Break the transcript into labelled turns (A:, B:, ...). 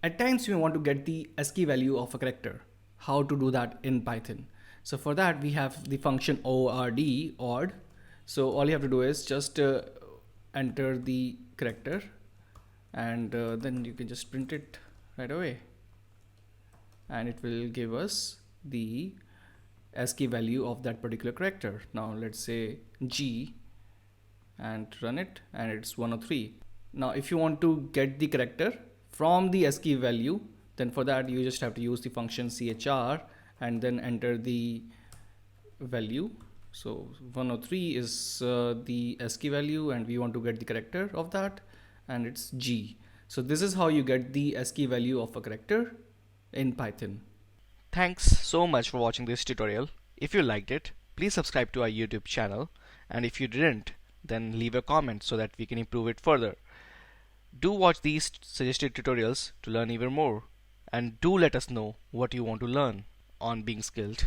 A: At times we want to get the ASCII value of a character. How to do that in Python? So for that we have the function ORD. So all you have to do is just enter the character, and then you can just print it right away, and it will give us the ASCII value of that particular character. Now let's say G and run it, and it's 103. Now if you want to get the character from the ASCII value, then for that you just have to use the function chr and then enter the value. So 103 is the ASCII value, and we want to get the character of that, and it's G. So this is how you get the ASCII value of a character in Python.
B: Thanks so much for watching this tutorial. If you liked it, please subscribe to our YouTube channel, and if you didn't, then leave a comment so that we can improve it further. Do watch these suggested tutorials to learn even more, and do let us know what you want to learn on Being Skilled.